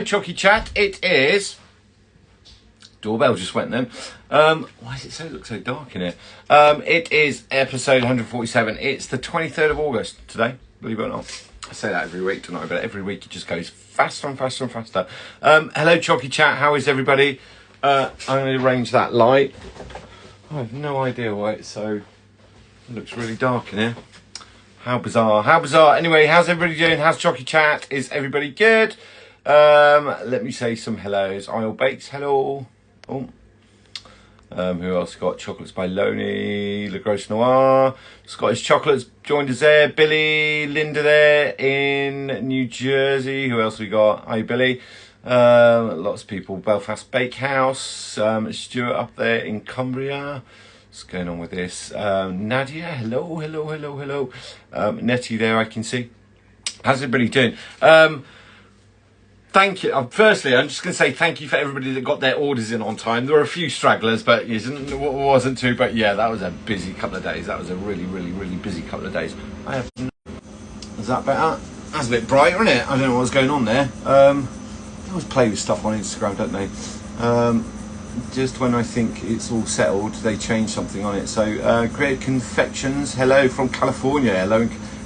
Chocy chat. It is. Doorbell just went then. Why does it look so dark in here? It is episode 147. It's the 23rd of August today, believe it or not. I say that every week, don't I? But every week it just goes faster and faster and faster. Hello, Chocy chat. How is everybody? I'm going to arrange that light. I have no idea why it's so. It looks really dark in here. How bizarre. How bizarre. Anyway, how's everybody doing? How's Chocy chat? Is everybody good? Let me say some hellos. Isle Bakes, hello. Oh. Who else got? Chocolates by Loney, Le Gros Noir, Scottish Chocolates joined us there, Billy, Linda there in New Jersey. Who else we got? Hi Billy. Lots of people. Belfast Bakehouse, Stuart up there in Cumbria. What's going on with this? Nadia, hello. Nettie there, I can see. How's everybody doing? Thank you. Firstly, I'm just going to say thank you for everybody that got their orders in on time. There were a few stragglers, but it wasn't too. But yeah, that was a busy couple of days. That was a really busy couple of days. Is that better? That's a bit brighter, isn't it? I don't know what's going on there. They always play with stuff on Instagram, don't they? Just when I think it's all settled, they change something on it. So, Creative Confections, hello from California.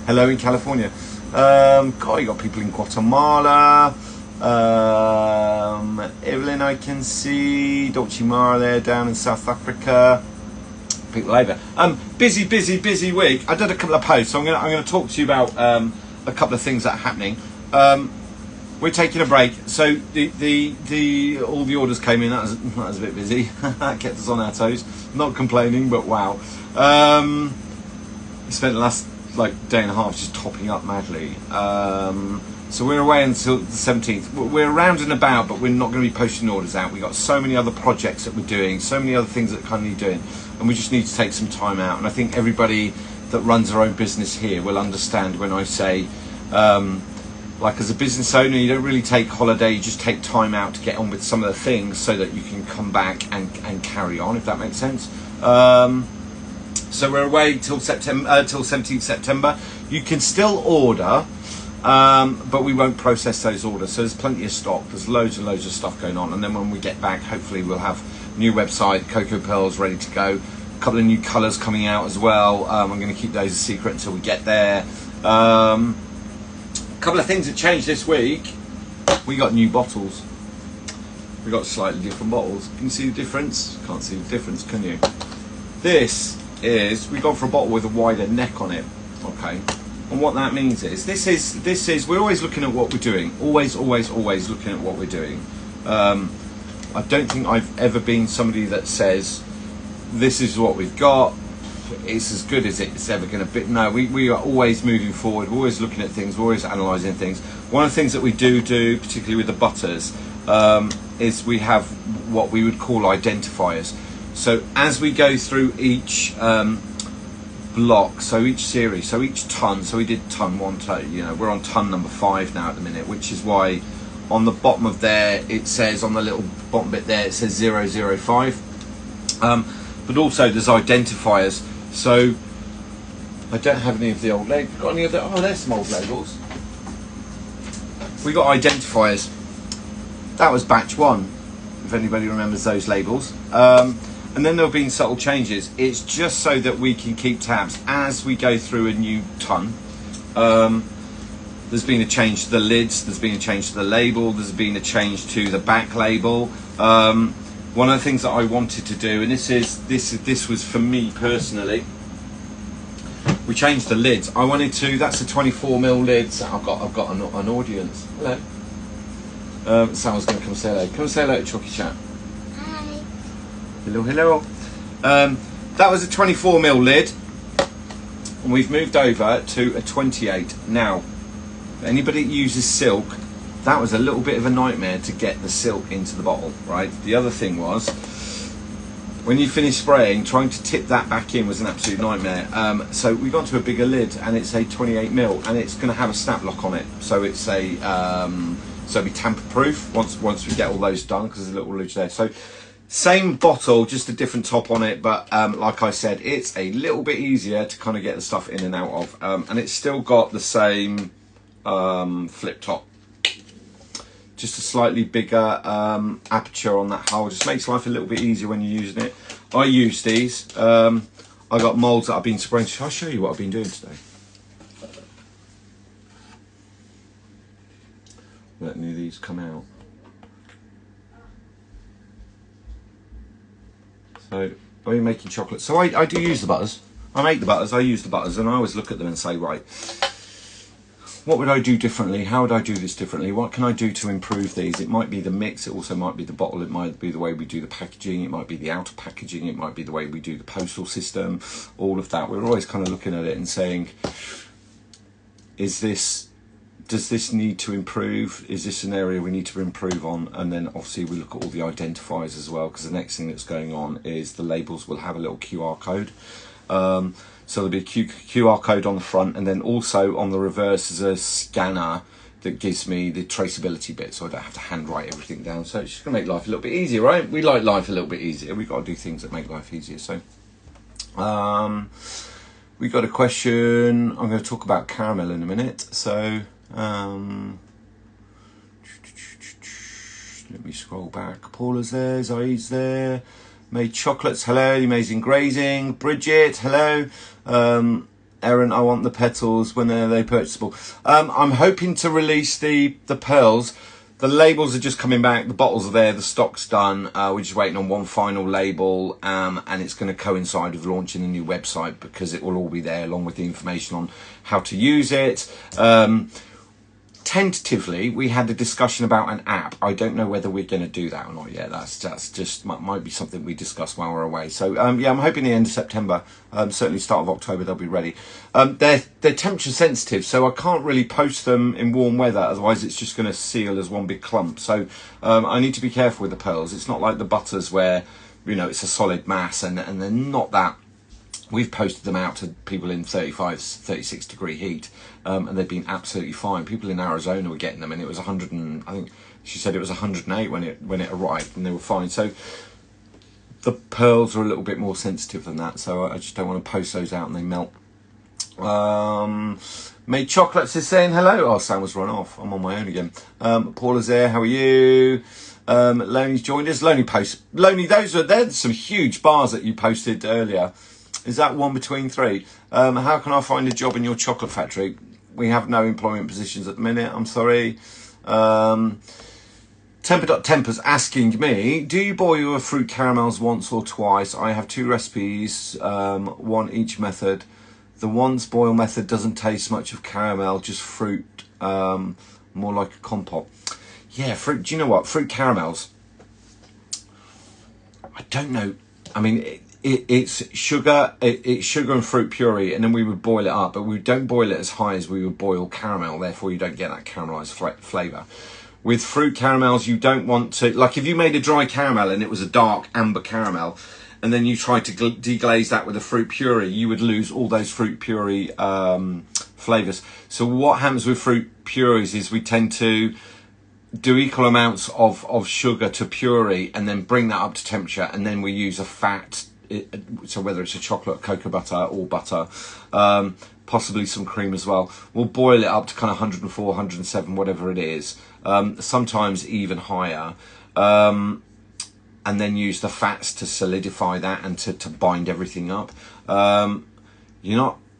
Hello in California. God, you got people in Guatemala. Evelyn, I can see. Dolce Mara there down in South Africa. People over. Busy week. I did a couple of posts, so I'm gonna talk to you about a couple of things that are happening. We're taking a break, so the all the orders came in. That was a bit busy. That kept us on our toes. Not complaining, but wow. We spent the last day and a half just topping up madly. So we're away until the 17th. We're around and about, but we're not going to be posting orders out. We've got so many other projects that we're doing, so many other things that kind of need doing, and we just need to take some time out. And I think everybody that runs their own business here will understand when I say, as a business owner, you don't really take holiday, you just take time out to get on with some of the things so that you can come back and carry on, if that makes sense. So we're away till 17th September. You can still order, but we won't process those orders. So there's plenty of stock. There's loads and loads of stuff going on. And then when we get back, hopefully we'll have a new website, Cocoa Pearls, ready to go. A couple of new colours coming out as well. I'm going to keep those a secret until we get there. A couple of things that changed this week. We got new bottles. We got slightly different bottles. Can you see the difference? Can't see the difference, can you? This is, we've gone for a bottle with a wider neck on it. Okay. And what that means is, this is, we're always looking at what we're doing. Always looking at what we're doing. I don't think I've ever been somebody that says, this is what we've got, it's as good as it's ever going to be. No, we are always moving forward. We're always looking at things. We're always analysing things. One of the things that we do, particularly with the butters, is we have what we would call identifiers. So as we go through each block, so each series, so each ton, so we did ton 1, we're on ton number 5 now at the minute, which is why on the bottom of there it says, on the little bottom bit there, it says 005. But also there's identifiers. So I don't have any of the old labels. Got any of the? Oh, there's some old labels. We got identifiers. That was batch 1, if anybody remembers those labels. And then there have been subtle changes. It's just so that we can keep tabs as we go through a new ton. There's been a change to the lids. There's been a change to the label. There's been a change to the back label. One of the things that I wanted to do, and this was for me personally, we changed the lids. I wanted to. That's a 24mm lids. I've got an audience. Hello. Sal's going to come say hello. Come say hello to Chocy chat. Hi. Hello. That was a 24mm lid, and we've moved over to a 28 now. Anybody that uses silk, that was a little bit of a nightmare to get the silk into the bottle, right? The other thing was, when you finish spraying, trying to tip that back in was an absolute nightmare. So we got to a bigger lid, and it's a 28mm, and it's going to have a snap lock on it. So it's a so it'll be tamper proof once we get all those done, because there's a little ridge there. So same bottle, just a different top on it, but like I said, it's a little bit easier to kind of get the stuff in and out of, and it's still got the same flip top. just a slightly bigger aperture on that hull. Just makes life a little bit easier when you're using it. I use these. I got moulds that I've been spraying. I'll show you what I've been doing today. Letting these come out. So, are you making chocolate? So I do use the butters. I make the butters, I use the butters, and I always look at them and say, right, what would I do differently? How would I do this differently? What can I do to improve these? It might be the mix, it also might be the bottle, it might be the way we do the packaging, it might be the outer packaging, it might be the way we do the postal system, all of that. We're always kind of looking at it and saying, does this need to improve? Is this an area we need to improve on? And then obviously we look at all the identifiers as well, because the next thing that's going on is the labels will have a little QR code. So there'll be a QR code on the front, and then also on the reverse is a scanner that gives me the traceability bit, so I don't have to handwrite everything down. So it's just going to make life a little bit easier, right? We like life a little bit easier. We've got to do things that make life easier. So we got a question. I'm going to talk about caramel in a minute. So let me scroll back. Paula's there, Zaid's there. Made chocolates, hello. Amazing grazing, Bridget, hello. Erin, I want the petals. When are they purchasable? I'm hoping to release the pearls. The labels are just coming back. The bottles are there. The stock's done. We're just waiting on one final label, and it's going to coincide with launching a new website, because it will all be there along with the information on how to use it. Tentatively, we had a discussion about an app. I don't know whether we're going to do that or not yet. That's just might be something we discuss while we're away. So yeah, I'm hoping the end of September, certainly start of October, they'll be ready. They're temperature sensitive, so I can't really post them in warm weather. Otherwise, it's just going to seal as one big clump. So I need to be careful with the pearls. It's not like the butters where, you know, it's a solid mass, and they're not that. We've posted them out to people in 35, 36 degree heat, and they've been absolutely fine. People in Arizona were getting them, and it was 100 and, I think she said it was 108 when it arrived, and they were fine. So the pearls are a little bit more sensitive than that, so I just don't want to post those out and they melt. Made Chocolates is saying hello. Oh, Sam was run off. I'm on my own again. Paula's there. How are you? Loney's joined us. Loney post. Loney, there's some huge bars that you posted earlier. Is that one between three? How can I find a job in your chocolate factory? We have no employment positions at the minute. I'm sorry. Temper's asking me, do you boil your fruit caramels once or twice? I have 2 recipes, one each method. The once boil method doesn't taste much of caramel, just fruit, more like a compote. Yeah, fruit. Do you know what? Fruit caramels. I don't know. I mean, it's sugar. It's sugar and fruit puree, and then we would boil it up, but we don't boil it as high as we would boil caramel. Therefore, you don't get that caramelized flavour. With fruit caramels, you don't want to, like if you made a dry caramel and it was a dark amber caramel, and then you tried to deglaze that with a fruit puree, you would lose all those fruit puree flavours. So what happens with fruit purees is we tend to do equal amounts of sugar to puree and then bring that up to temperature, and then we use a fat, so whether it's a chocolate, cocoa butter or butter, possibly some cream as well. We'll boil it up to kind of 104, 107, whatever it is, sometimes even higher, and then use the fats to solidify that and to bind everything up.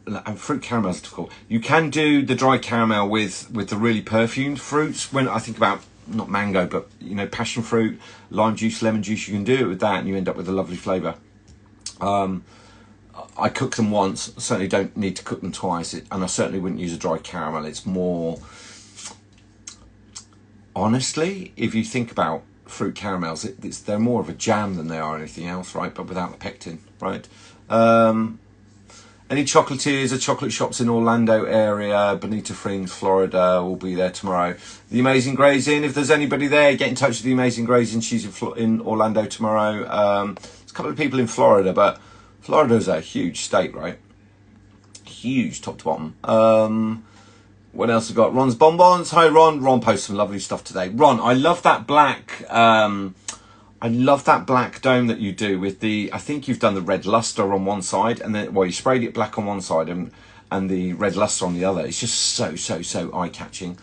And fruit caramel is difficult. You can do the dry caramel with the really perfumed fruits. When I think about, not mango, but you know, passion fruit, lime juice, lemon juice, you can do it with that and you end up with a lovely flavour. I cook them once, certainly don't need to cook them twice, and I certainly wouldn't use a dry caramel. It's more, honestly, if you think about fruit caramels, they're more of a jam than they are anything else, right? But without the pectin, right? Any chocolatiers or chocolate shops in Orlando area, Bonita Springs, Florida, will be there tomorrow. The Amazing Grazing, if there's anybody there, get in touch with The Amazing Grazing. She's in Orlando tomorrow. There's a couple of people in Florida, but Florida's a huge state, right? Huge, top to bottom. What else have we got? Ron's Bonbons. Hi, Ron. Ron posted some lovely stuff today. Ron, I love that black... I love that black dome that you do with the, I think you've done the red luster on one side, and then, well, you sprayed it black on one side and the red luster on the other. It's just so eye-catching.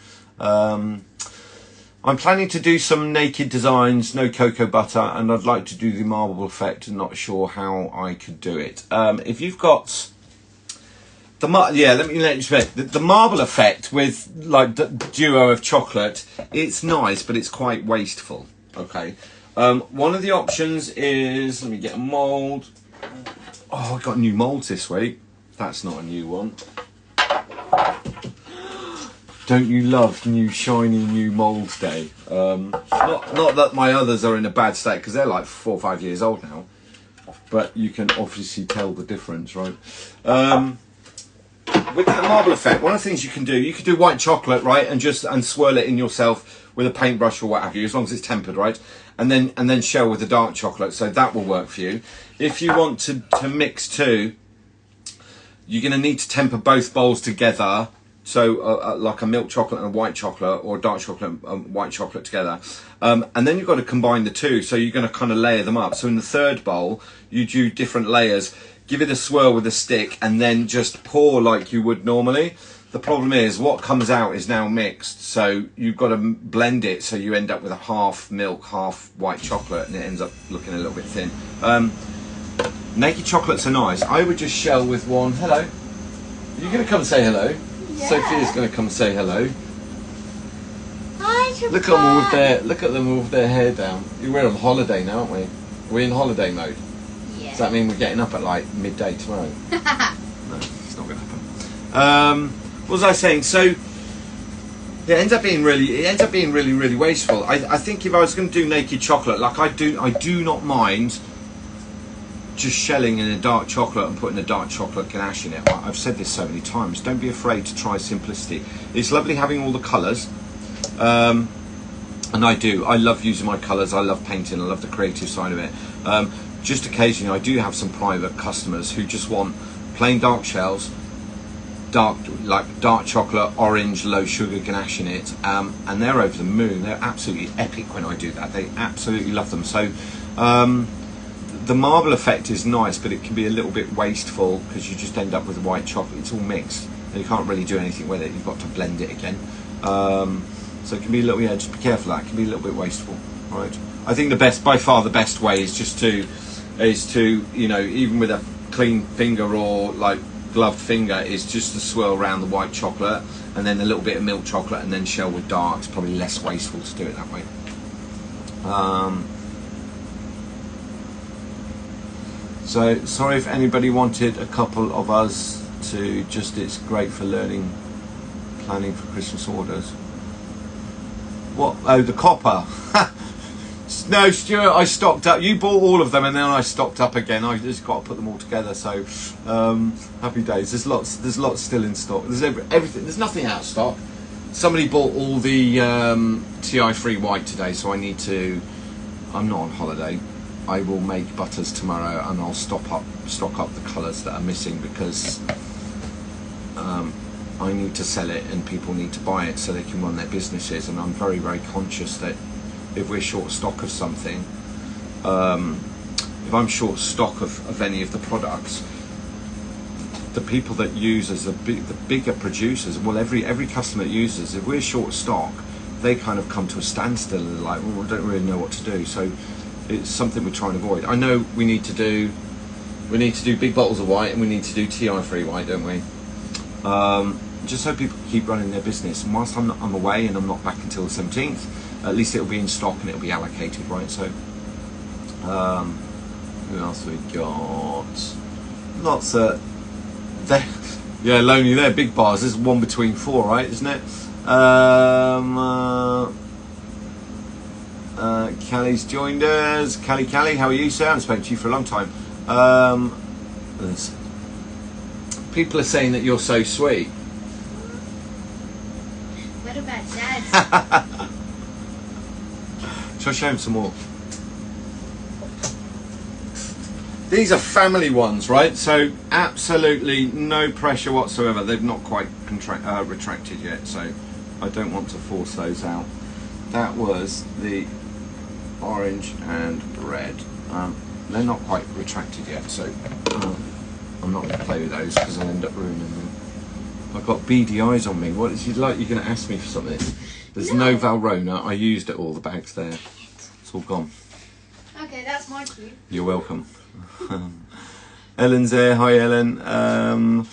I'm planning to do some naked designs, no cocoa butter, and I'd like to do the marble effect, and not sure how I could do it. If you've got the let me explain. The marble effect with like duo of chocolate, it's nice, but it's quite wasteful. Okay. One of the options is, let me get a mould. Oh, I got new moulds this week. That's not a new one. Don't you love new shiny new moulds day? Not that my others are in a bad state, because they're like 4 or 5 years old now. But you can obviously tell the difference, right? With that marble effect, one of the things you can do white chocolate, right, and swirl it in yourself with a paintbrush or what have you, as long as it's tempered, right, and then shell with the dark chocolate. So that will work for you. If you want to mix two, you're going to need to temper both bowls together. So like a milk chocolate and a white chocolate, or a dark chocolate and white chocolate together, and then you've got to combine the two. So you're going to kind of layer them up. So in the third bowl, you do different layers. Give it a swirl with a stick, and then just pour like you would normally. The problem is what comes out is now mixed, so you've got to blend it so you end up with a half milk, half white chocolate, and it ends up looking a little bit thin. Naked chocolates are nice. I would just shell with one. Hello. Are you going to come say hello? Yeah. Sophia's going to come say hello. Hi, look at them with their hair down. We're on holiday now, aren't we? We're in holiday mode. Does that mean we're getting up at like midday tomorrow? No, it's not going to happen. What was I saying? So it ends up being really wasteful. I think if I was going to do naked chocolate, like I do not mind just shelling in a dark chocolate and putting a dark chocolate ganache in it. I've said this so many times. Don't be afraid to try simplicity. It's lovely having all the colours. And I love using my colours. I love painting. I love the creative side of it. Just occasionally I do have some private customers who just want plain dark shells, dark chocolate, orange, low sugar ganache in it, and they're over the moon. They're absolutely epic when I do that. They absolutely love them. So the marble effect is nice, but it can be a little bit wasteful because you just end up with white chocolate. It's all mixed and you can't really do anything with it. You've got to blend it again. So it can be a little, just be careful of that. It can be a little bit wasteful, right? I think by far the best way is to even with a clean finger or like gloved finger, is just to swirl around the white chocolate and then a little bit of milk chocolate and then shell with dark. It's probably less wasteful to do it that way. So sorry if anybody wanted a couple of us to it's great for learning planning for Christmas orders. What? Oh, the copper. No, Stuart, I stocked up. You bought all of them, and then I stocked up again. I just got to put them all together. So, happy days. There's lots still in stock. There's everything. There's nothing out of stock. Somebody bought all the TI-free white today, so I need to. I'm not on holiday. I will make butters tomorrow, and I'll stock up the colours that are missing because I need to sell it, and people need to buy it so they can run their businesses. And I'm very, very conscious that if we're short stock of something, if I'm short stock of any of the products, the people that use as the bigger producers, well, every customer that uses, if we're short stock, they kind of come to a standstill and they're like, well, we don't really know what to do. So it's something we're trying to avoid. I know we need to do big bottles of white, and we need to do TI-free white, don't we? Just so people keep running their business. And whilst I'm away and I'm not back until the 17th, at least it'll be in stock and it'll be allocated, right? So, who else we got? Lots of, yeah, Lonely there, big bars. There's one between four, right? Isn't it? Callie's joined us. Callie, how are you, sir? I haven't spoken to you for a long time. People are saying that you're so sweet. What about Dad? Shall I show him some more? These are family ones, right? So absolutely no pressure whatsoever. They've not quite retracted yet, so I don't want to force those out. That was the orange and red. They're not quite retracted yet, so I'm not going to play with those because I'll end up ruining them. I've got beady eyes on me. What is it like? You're going to ask me for something? There's no Valrhona. I used it all. The bag's there. It's all gone. Okay, that's my cue. You're welcome. Ellen's there. Hi, Ellen.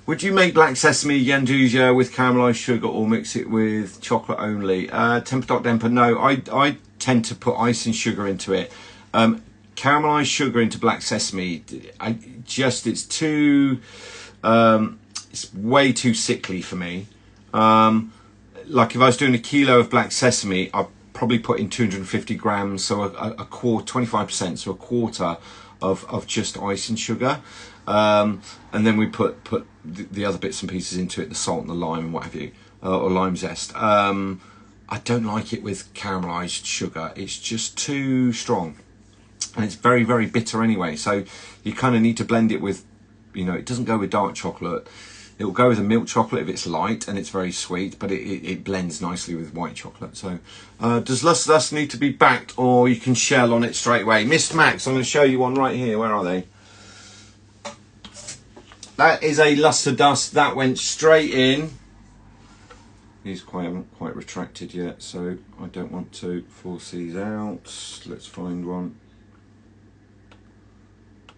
Would you make black sesame ganduja with caramelised sugar or mix it with chocolate only? Temper Dot Demper, no. I tend to put icing sugar into it. Caramelised sugar into black sesame, it's too, it's way too sickly for me. Like if I was doing a kilo of black sesame, I'd probably put in 250 grams, so a quarter, 25%, so a quarter of just icing sugar. And then we put the other bits and pieces into it, the salt and the lime and what have you, or lime zest. I don't like it with caramelised sugar. It's just too strong. And it's very, very bitter anyway. So you kind of need to blend it with, it doesn't go with dark chocolate. It will go with a milk chocolate if it's light and it's very sweet, but it blends nicely with white chocolate. So does Luster Dust need to be backed, or you can shell on it straight away? Mr. Max, I'm going to show you one right here. Where are they? That is a Luster Dust. That went straight in. These haven't quite retracted yet, so I don't want to force these out. Let's find one.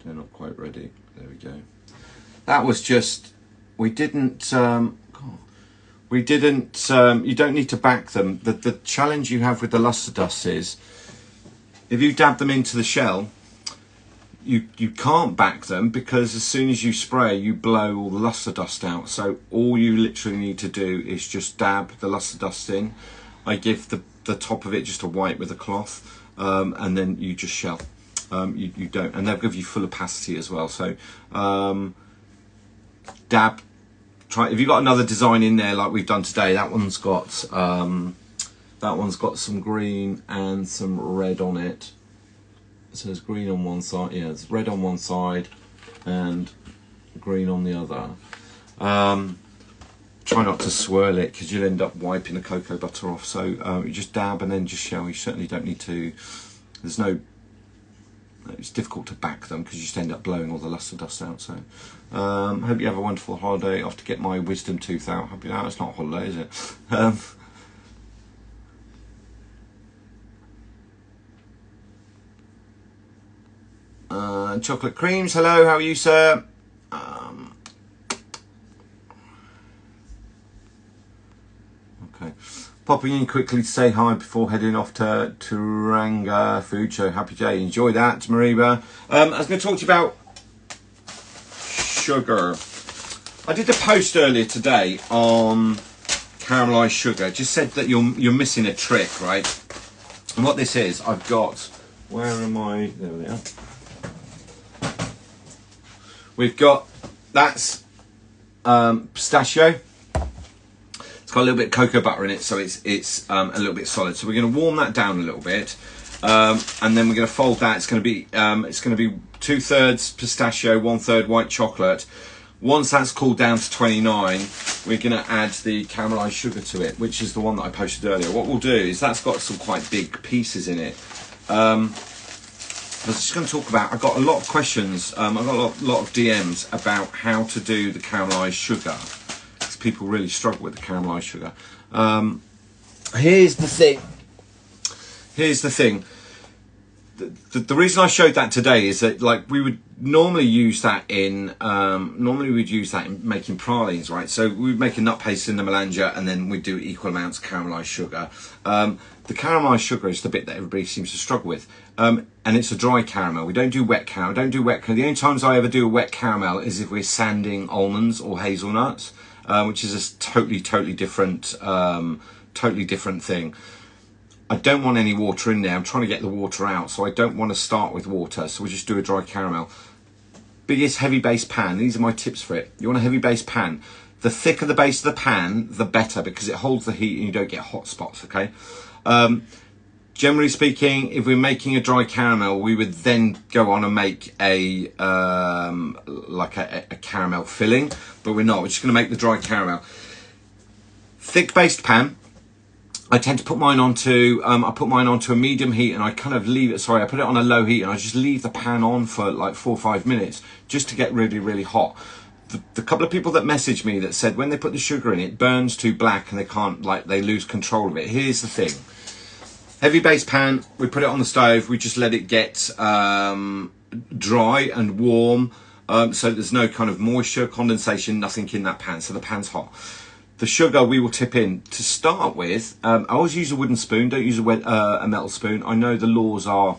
They're not quite ready. There we go. That was just, we didn't, you don't need to back them. The challenge you have with the Luster Dust is, if you dab them into the shell, you can't back them, because as soon as you spray, you blow all the Luster Dust out. So all you literally need to do is just dab the Luster Dust in. I give the top of it just a wipe with a cloth, and then you just shell. You don't, and they'll give you full opacity as well. So dab, try. If you've got another design in there like we've done today, that one's got some green and some red on it. So there's green on one side, yeah, it's red on one side and green on the other. Try not to swirl it, because you'll end up wiping the cocoa butter off. So you just dab and then just shell. You certainly don't need to, it's difficult to back them, because you just end up blowing all the Luster Dust out. So hope you have a wonderful holiday. Off to get my wisdom tooth out. Hope it's not a holiday, is it? Chocolate creams, hello, how are you, sir? Okay, popping in quickly to say hi before heading off to Turanga Food Show. Happy day, enjoy that, Mariba. I was going to talk to you about sugar. I did a post earlier today on caramelised sugar. Just said that you're missing a trick, right? And what this is, I've got, where am I? There we are. We've got, that's pistachio. It's got a little bit of cocoa butter in it, so it's a little bit solid. So we're going to warm that down a little bit, and then we're going to fold that. It's going to be 2/3 pistachio, 1/3 white chocolate. Once that's cooled down to 29, we're going to add the caramelised sugar to it, which is the one that I posted earlier. What we'll do is, that's got some quite big pieces in it. I was just going to talk about, I got a lot of questions, I got a lot of DMs about how to do the caramelised sugar, because people really struggle with the caramelised sugar. Here's the thing. The reason I showed that today is that, like, we would normally use that in, we'd use that in making pralines, right? So we'd make a nut paste in the melange, and then we'd do equal amounts of caramelised sugar. The caramelised sugar is the bit that everybody seems to struggle with. And it's a dry caramel. We don't do wet caramel. The only times I ever do a wet caramel is if we're sanding almonds or hazelnuts, which is a totally different thing. I don't want any water in there. I'm trying to get the water out, so I don't want to start with water. So we'll just do a dry caramel. Biggest heavy base pan. These are my tips for it. You want a heavy base pan. The thicker the base of the pan, the better, because it holds the heat and you don't get hot spots, okay? Generally speaking, if we're making a dry caramel, we would then go on and make a caramel filling, but we're not. We're just going to make the dry caramel. Thick based pan. I tend to put mine onto, a medium heat, and I kind of leave it, I put it on a low heat, and I just leave the pan on for like 4 or 5 minutes, just to get really, really hot. the couple of people that messaged me that said when they put the sugar in, it burns too black and they can't, like, they lose control of it. Here's the thing. Heavy base pan, we put it on the stove, we just let it get dry and warm, so there's no kind of moisture, condensation, nothing in that pan, so the pan's hot. The sugar we will tip in. To start with, I always use a wooden spoon, don't use a metal spoon. I know the laws are,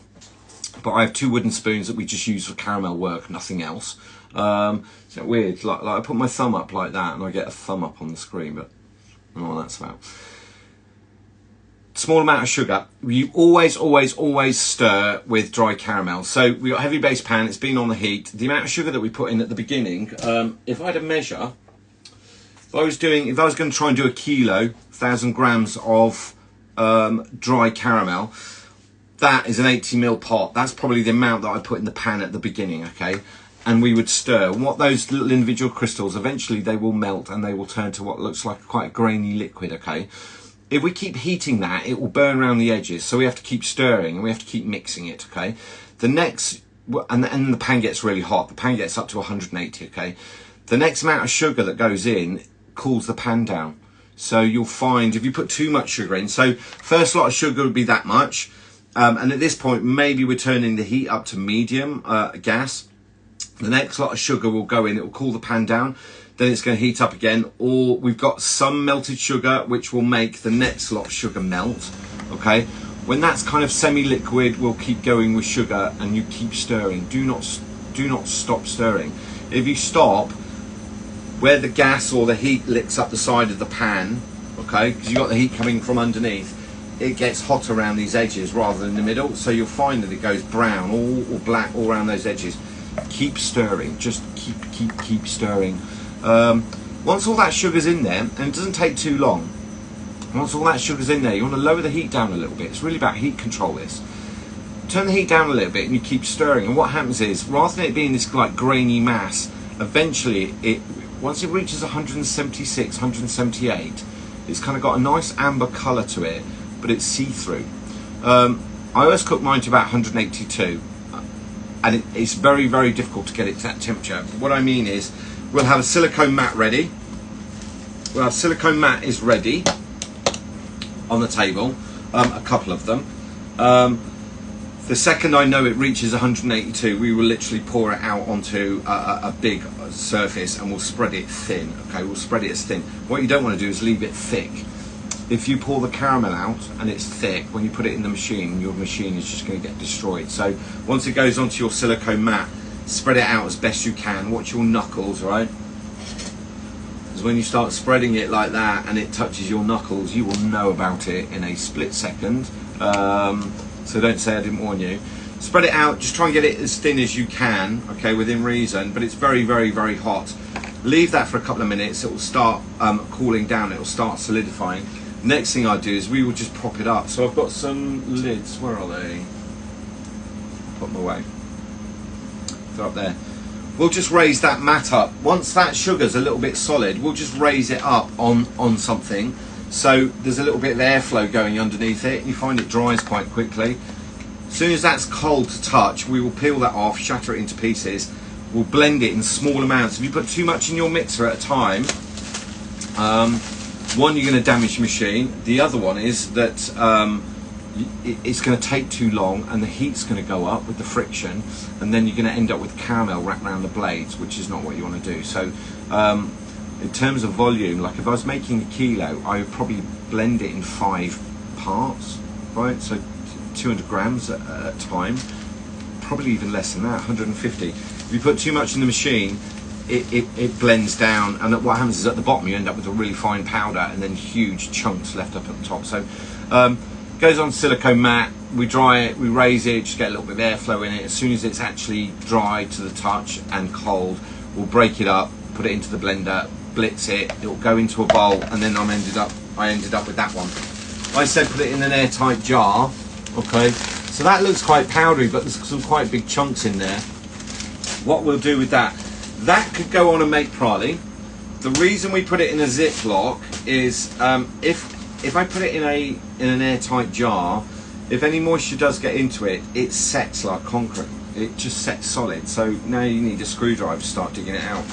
but I have 2 wooden spoons that we just use for caramel work, nothing else. Is that weird? Like I put my thumb up like that and I get a thumb up on the screen, but I don't know what that's about. Small amount of sugar. You always stir with dry caramel. So we got heavy base pan, it's been on the heat. The amount of sugar that we put in at the beginning, if I had a measure, if I was going to try and do a kilo, 1,000 grams of dry caramel, that is an 80ml pot. That's probably the amount that I put in the pan at the beginning, okay? And we would stir. What those little individual crystals, eventually they will melt and they will turn to what looks like quite a grainy liquid, okay? If we keep heating that, it will burn around the edges. So we have to keep stirring and we have to keep mixing it, okay? The next, and the pan gets really hot. The pan gets up to 180, okay? The next amount of sugar that goes in cools the pan down. So you'll find if you put too much sugar in, so first lot of sugar would be that much. And at this point, maybe we're turning the heat up to medium gas. The next lot of sugar will go in, it will cool the pan down. Then it's going to heat up again, or we've got some melted sugar which will make the next lot of sugar melt, okay? When that's kind of semi-liquid, we'll keep going with sugar and you keep stirring. Do not stop stirring. If you stop, where the gas or the heat licks up the side of the pan, okay, because you've got the heat coming from underneath, it gets hot around these edges rather than the middle, so you'll find that it goes brown or black all around those edges. Keep stirring, just keep stirring. Once all that sugar's in there, and it doesn't take too long, once all that sugar's in there, you want to lower the heat down a little bit. It's really about heat control, this. Turn the heat down a little bit and you keep stirring, and what happens is, rather than it being this like grainy mass, eventually once it reaches 176, 178, it's kind of got a nice amber colour to it, but it's see-through. I always cook mine to about 182, and it's very, very difficult to get it to that temperature. What I mean is, we'll have a silicone mat ready. We'll have silicone mat is ready on the table, a couple of them. The second I know it reaches 182, we will literally pour it out onto a big surface and we'll spread it thin, okay? We'll spread it as thin. What you don't want to do is leave it thick. If you pour the caramel out and it's thick, when you put it in the machine, your machine is just going to get destroyed. So once it goes onto your silicone mat, spread it out as best you can. Watch your knuckles, right? Because when you start spreading it like that and it touches your knuckles, you will know about it in a split second. So don't say I didn't warn you. Spread it out, just try and get it as thin as you can, okay, within reason, but it's very, very, very hot. Leave that for a couple of minutes, it will start cooling down, it will start solidifying. Next thing I do is we will just prop it up. So I've got some lids, where are they? Put them away. They're up there. We'll just raise that mat up. Once that sugar's a little bit solid, we'll just raise it up on something. So there's a little bit of airflow going underneath it. You find it dries quite quickly. As soon as that's cold to touch, we will peel that off, shatter it into pieces. We'll blend it in small amounts. If you put too much in your mixer at a time, one, you're going to damage your machine. The other one is that it's going to take too long and the heat's going to go up with the friction, and then you're going to end up with caramel wrapped around the blades, which is not what you want to do. So in terms of volume, like if I was making a kilo, I would probably blend it in 5 parts, right? So 200 grams at a time, probably even less than that, 150. If you put too much in the machine, it blends down, and what happens is at the bottom you end up with a really fine powder and then huge chunks left up at the top. So goes on silicone mat, we dry it, we raise it, just get a little bit of airflow in it. As soon as it's actually dry to the touch and cold, we'll break it up, put it into the blender, blitz it, it will go into a bowl, and then I ended up with that one. I said put it in an airtight jar, okay? So that looks quite powdery, but there's some quite big chunks in there. What we'll do with that could go on and make pralli. The reason we put it in a Ziploc is if I put it in an airtight jar, if any moisture does get into it, it sets like concrete. It just sets solid. So now you need a screwdriver to start digging it out.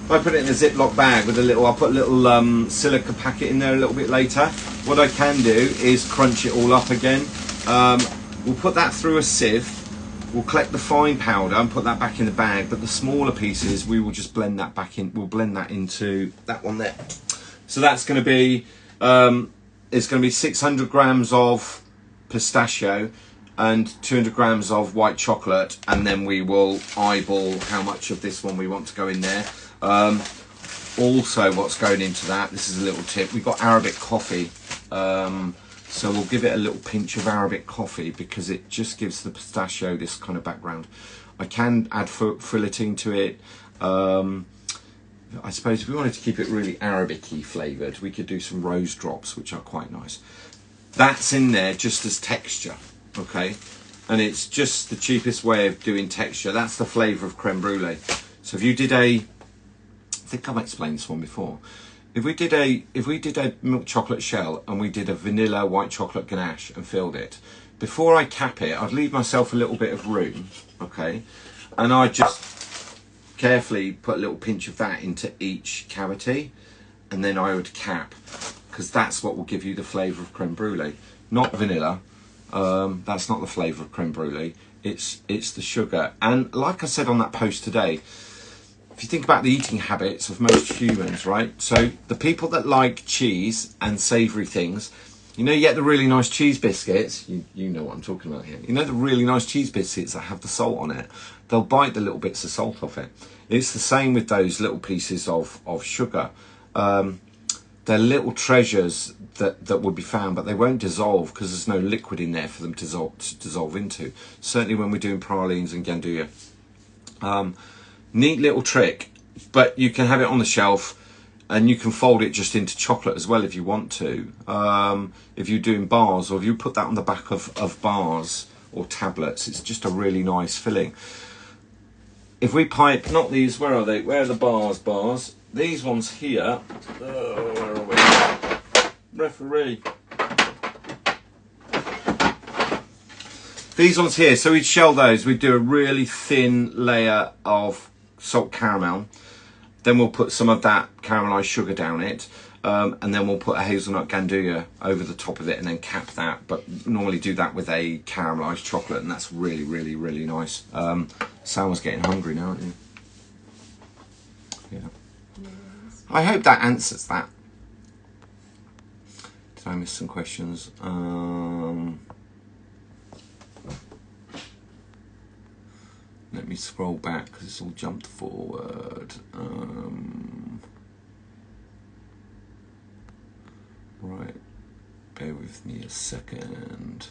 If I put it in a Ziploc bag with a little, I'll put a little silica packet in there a little bit later. What I can do is crunch it all up again. We'll put that through a sieve. We'll collect the fine powder and put that back in the bag, but the smaller pieces we will just blend that back in. We'll blend that into that one there. So that's going to be it's going to be 600 grams of pistachio and 200 grams of white chocolate, and then we will eyeball how much of this one we want to go in there. Also, what's going into that, this is a little tip, we've got Arabic coffee, so we'll give it a little pinch of Arabic coffee because it just gives the pistachio this kind of background. I can add filleting to it. I suppose if we wanted to keep it really Arabic-y flavoured, we could do some rose drops, which are quite nice. That's in there just as texture, okay? And it's just the cheapest way of doing texture. That's the flavour of creme brulee. So if you did I think I've explained this one before. If we did a milk chocolate shell and we did a vanilla white chocolate ganache and filled it, before I cap it, I'd leave myself a little bit of room, okay? And I'd just carefully put a little pinch of that into each cavity, and then I would cap, because that's what will give you the flavour of creme brulee, not vanilla. That's not the flavour of creme brulee. It's the sugar. And like I said on that post today, if you think about the eating habits of most humans, right? So the people that like cheese and savoury things, you know, you get the really nice cheese biscuits. You know what I'm talking about here. You know the really nice cheese biscuits that have the salt on it. They'll bite the little bits of salt off it. It's the same with those little pieces of sugar. They're little treasures that would be found, but they won't dissolve because there's no liquid in there for them to dissolve into. Certainly when we're doing pralines and ganduja. Neat little trick, but you can have it on the shelf and you can fold it just into chocolate as well if you want to. If you're doing bars, or if you put that on the back of bars or tablets, it's just a really nice filling. If we pipe, not these, where are they? Where are the bars? These ones here. Oh, where are we? Referee. These ones here, so we'd shell those. We'd do a really thin layer of salt caramel. Then we'll put some of that caramelised sugar down it. And then we'll put a hazelnut ganduja over the top of it and then cap that. But normally do that with a caramelised chocolate, and that's really, really, really nice. Salma's getting hungry now, aren't you? Yeah. I hope that answers that. Did I miss some questions? Let me scroll back because it's all jumped forward. Right, bear with me a second.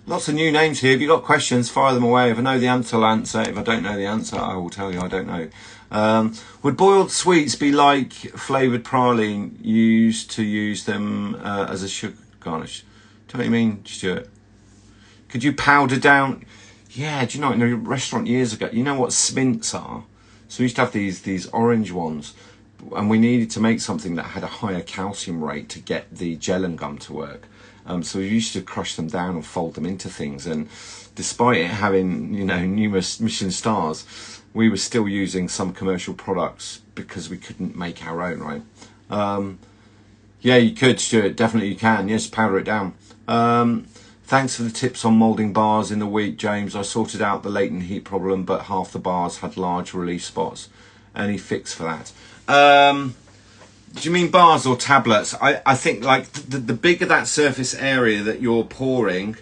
Lots of new names here. If you've got questions, fire them away. If I know the answer, I'll answer. If I don't know the answer, I will tell you I don't know. Would boiled sweets be like flavoured praline, used to use them as a sugar garnish? Do you know what you mean, Stuart? Could you powder down? Yeah, do you know, in a restaurant years ago, you know what smints are? So we used to have these orange ones, and we needed to make something that had a higher calcium rate to get the gel and gum to work. So we used to crush them down and fold them into things, and despite it having, you know, numerous Michelin stars, we were still using some commercial products because we couldn't make our own, right? Yeah, you could, Stuart, definitely you can. Yes, powder it down. Thanks for the tips on moulding bars in the week, James. I sorted out the latent heat problem, but half the bars had large release spots. Any fix for that? Do you mean bars or tablets? I think like the bigger that surface area that you're pouring,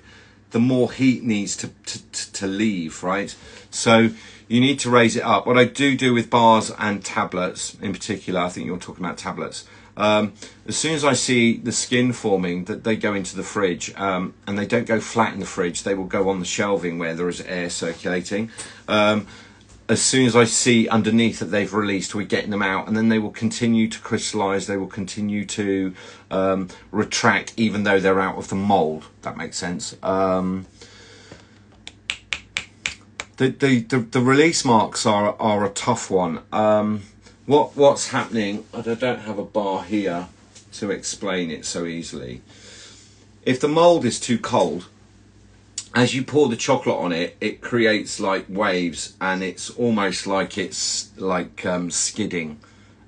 the more heat needs to leave, right? So you need to raise it up. What I do with bars and tablets in particular, I think you're talking about tablets. As soon as I see the skin forming, that they go into the fridge, and they don't go flat in the fridge, they will go on the shelving where there is air circulating. As soon as I see underneath that they've released, we're getting them out, and then they will continue to crystallise, they will continue to retract even though they're out of the mould. That makes sense. The release marks are a tough one. What's happening, I don't have a bar here to explain it so easily. If the mould is too cold, as you pour the chocolate on it, it creates like waves, and it's almost like it's like skidding.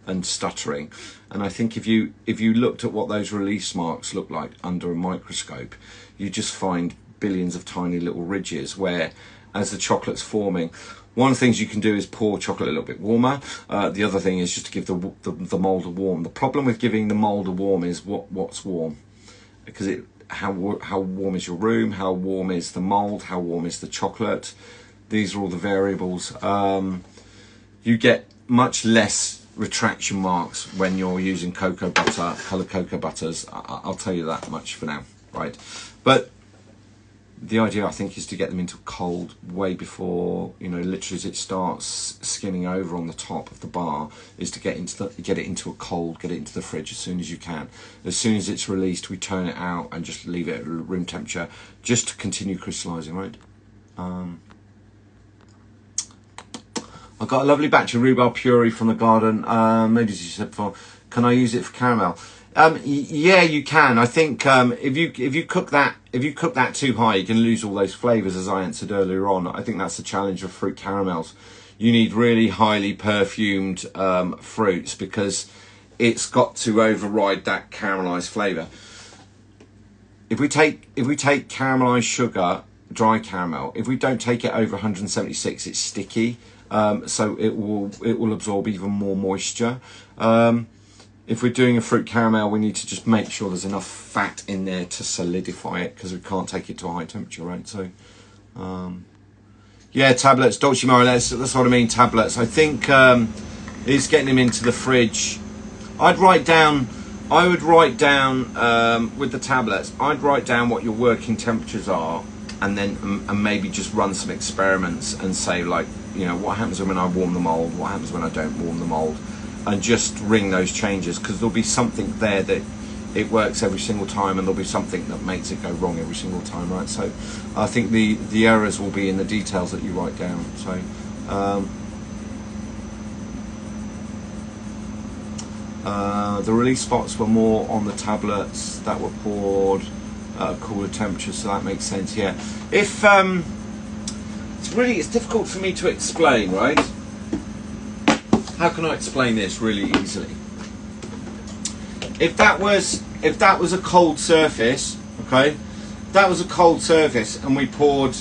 and stuttering. And I think if you looked at what those release marks look like under a microscope, you just find billions of tiny little ridges where, as the chocolate's forming, one of the things you can do is pour chocolate a little bit warmer. The other thing is just to give the mould a warm. The problem with giving the mould a warm is what's warm, because how warm is your room, how warm is the mould, how warm is the chocolate. These are all the variables. You get much less retraction marks when you're using cocoa butter, coloured cocoa butters. I'll tell you that much for now, right? But the idea, I think, is to get them into cold way before, you know, literally as it starts skimming over on the top of the bar, is to get it into a cold, get it into the fridge as soon as you can. As soon as it's released, we turn it out and just leave it at room temperature, just to continue crystallizing, right? I've got a lovely batch of rhubarb puree from the garden. Maybe as you said before, can I use it for caramel? Yeah, you can. I think if you cook that too high, you can lose all those flavours, as I answered earlier on. I think that's the challenge of fruit caramels. You need really highly perfumed fruits, because it's got to override that caramelised flavour. If we take caramelised sugar, dry caramel, if we don't take it over 176, it's sticky. So it will absorb even more moisture. If we're doing a fruit caramel, we need to just make sure there's enough fat in there to solidify it, because we can't take it to a high temperature, right? So, yeah, tablets, dolce mare, that's what I mean, tablets. I think is getting them into the fridge. I would write down with the tablets, I'd write down what your working temperatures are, and then and maybe just run some experiments and say, like, you know, what happens when I warm the mould, what happens when I don't warm the mould, and just ring those changes, because there'll be something there that it works every single time, and there'll be something that makes it go wrong every single time, right? So I think the errors will be in the details that you write down. So the release spots were more on the tablets that were poured at a cooler temperature, so that makes sense. Yeah, if it's difficult for me to explain, right? How can I explain this really easily? If that was a cold surface, okay, if that was a cold surface and we poured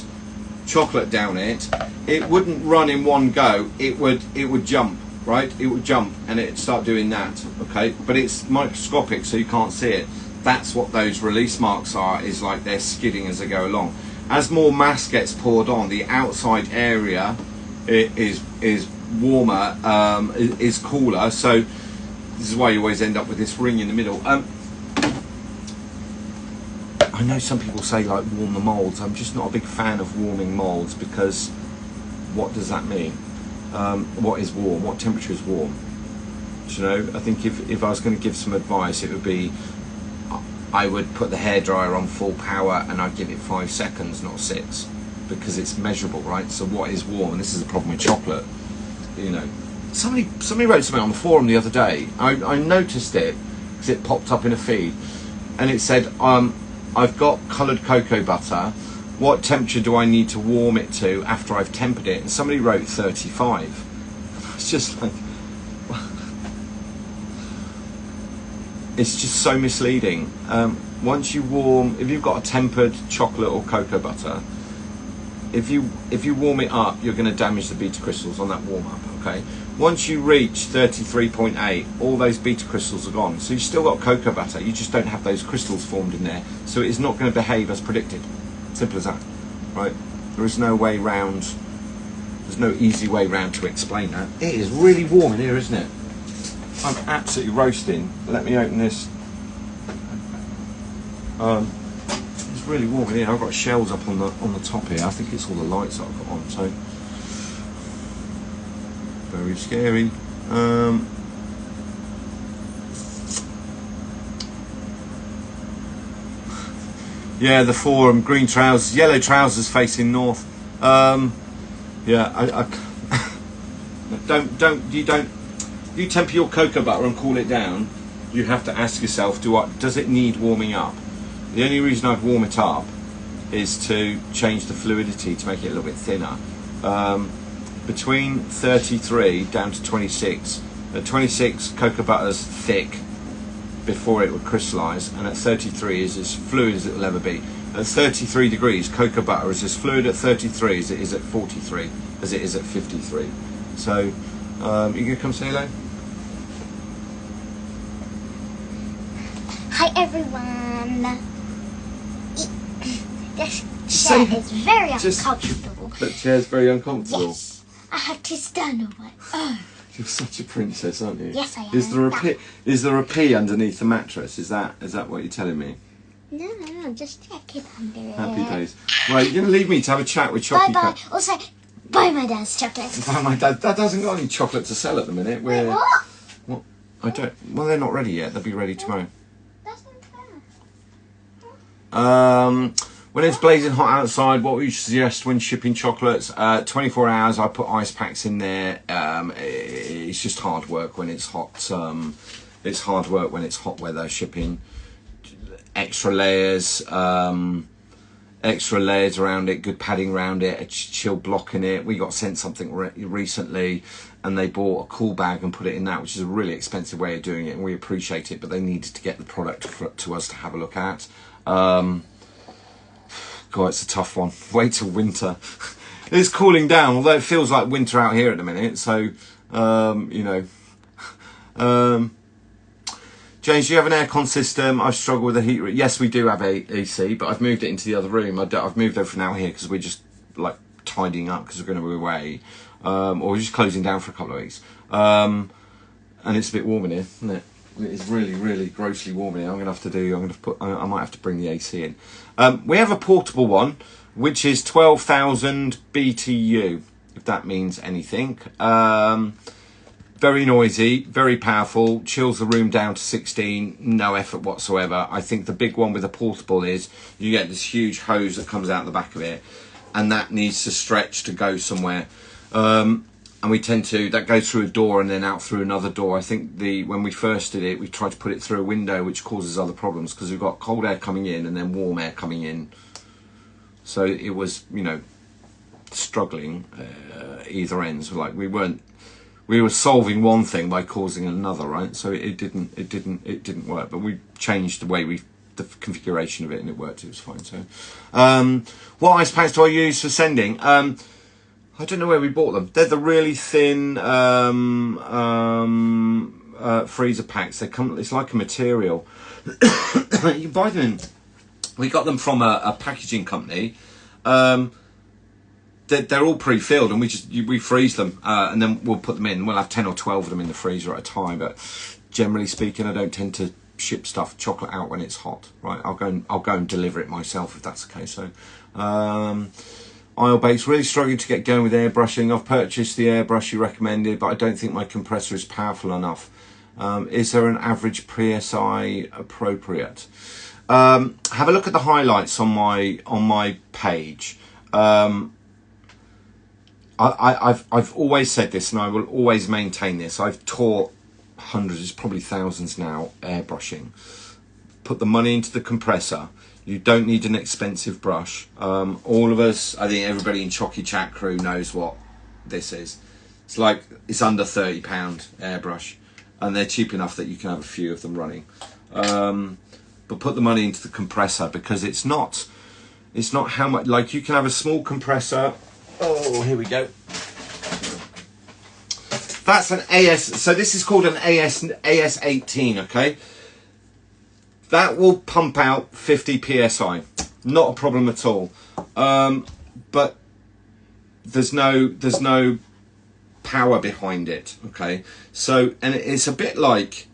chocolate down it, it wouldn't run in one go. It would jump, right? It would jump and it'd start doing that, okay? But it's microscopic, so you can't see it. That's what those release marks are, is like they're skidding as they go along. As more mass gets poured on, the outside area is warmer, is cooler, so this is why you always end up with this ring in the middle. I know some people say, like, warm the moulds. I'm just not a big fan of warming moulds, because what does that mean? What is warm? What temperature is warm? Do you know, I think if I was going to give some advice, it would be, I would put the hairdryer on full power and I'd give it 5 seconds, not 6, because it's measurable, right? So what is warm? And this is the problem with chocolate. You know, somebody wrote something on the forum the other day. I noticed it because it popped up in a feed, and it said, I've got coloured cocoa butter. What temperature do I need to warm it to after I've tempered it? And somebody wrote 35. It's just like, it's just so misleading. Once you warm, if you've got a tempered chocolate or cocoa butter, if you warm it up, you're going to damage the beta crystals on that warm up, okay? Once you reach 33.8, all those beta crystals are gone. So you've still got cocoa butter, you just don't have those crystals formed in there. So it is not going to behave as predicted. Simple as that, right? There is no way round, there's no easy way round to explain that. It is really warm in here, isn't it? I'm absolutely roasting. Let me open this. It's really warm in here. I've got shells up on the top here. I think it's all the lights that I've got on, so very scary. Yeah, the forum, green trousers, yellow trousers facing north. Yeah, you temper your cocoa butter and cool it down. You have to ask yourself, does it need warming up? The only reason I'd warm it up is to change the fluidity to make it a little bit thinner. Between 33 down to 26, At 26, cocoa butter's thick before it would crystallise, and at 33 is as fluid as it will ever be. At 33 degrees, cocoa butter is as fluid at 33 as it is at 43, as it is at 53. So, you gonna come say hello? Hi everyone. This chair is very uncomfortable. That chair's very uncomfortable. Yes, I have to stand on my own. You're such a princess, aren't you? Yes, I am. Is there a pea underneath the mattress? Is that what you're telling me? No, just check it under it. Happy days. Right, you're going to leave me to have a chat with Chocy. Bye. Also, buy my dad's chocolates. Buy my dad. Dad hasn't got any chocolate to sell at the minute. Wait, what? What? I don't. Well, they're not ready yet. They'll be ready tomorrow. That's not fair. When it's blazing hot outside, what would you suggest when shipping chocolates? 24 hours, I put ice packs in there. It's just hard work when it's hot. It's hard work when it's hot weather shipping. Extra layers around it, good padding around it, a chill block in it. We got sent something recently, and they bought a cool bag and put it in that, which is a really expensive way of doing it, and we appreciate it, but they needed to get the product to us to have a look at. God, it's a tough one. Wait till winter. It's cooling down, although it feels like winter out here at the minute. So, James, do you have an aircon system? I struggle with the heat. Yes, we do have AC, but I've moved it into the other room. I've moved everything out here because we're just like tidying up because we're going to be away, or we're just closing down for a couple of weeks. And it's a bit warm in here, isn't it? It's really, really grossly warm in here. I might have to bring the AC in. We have a portable one, which is 12,000 BTU, if that means anything. Very noisy, very powerful, chills the room down to 16, no effort whatsoever. I think the big one with a portable is you get this huge hose that comes out the back of it, and that needs to stretch to go somewhere. And that goes through a door and then out through another door. I think when we first did it, we tried to put it through a window, which causes other problems because we've got cold air coming in and then warm air coming in. So it was, struggling either ends. Like we were solving one thing by causing another, right? So it didn't work. But we changed the configuration of it, and it worked. It was fine. So, what ice packs do I use for sending? I don't know where we bought them. They're the really thin freezer packs. They come. It's like a material. You buy them in. We got them from a packaging company. They're all pre-filled, and we freeze them, and then we'll put them in. We'll have 10 or 12 of them in the freezer at a time. But generally speaking, I don't tend to ship chocolate out when it's hot. Right? I'll go and deliver it myself if that's the case. So. Oil bakes, really struggling to get going with airbrushing. I've purchased the airbrush you recommended, but I don't think my compressor is powerful enough. Is there an average PSI appropriate? Have a look at the highlights on my page. I've always said this, and I will always maintain this. I've taught hundreds, probably thousands now, airbrushing. Put the money into the compressor. You don't need an expensive brush. All of us, I think everybody in Chocy chat crew knows what this is. It's under £30 airbrush, and they're cheap enough that you can have a few of them running. But put the money into the compressor, because it's not how much. Like, you can have a small compressor. Oh, here we go. That's an AS. So this is called an AS18. Okay. That will pump out 50 psi, not a problem at all. But there's no power behind it. Okay, so and it's a bit like,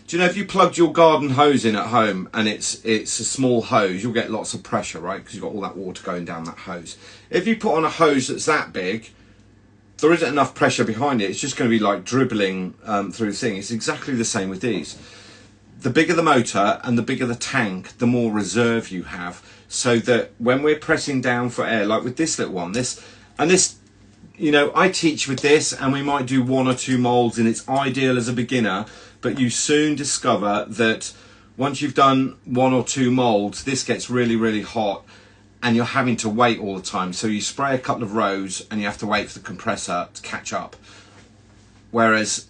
do you know if you plugged your garden hose in at home and it's a small hose, you'll get lots of pressure, right? Because you've got all that water going down that hose. If you put on a hose that's that big, there isn't enough pressure behind it. It's just going to be like dribbling through the thing. It's exactly the same with these. The bigger the motor and the bigger the tank, the more reserve you have, so that when we're pressing down for air, like with this little one, I teach with this, and we might do 1 or 2 molds, and it's ideal as a beginner, but you soon discover that once you've done 1 or 2 molds, this gets really, really hot, and you're having to wait all the time. So you spray a couple of rows, and you have to wait for the compressor to catch up. Whereas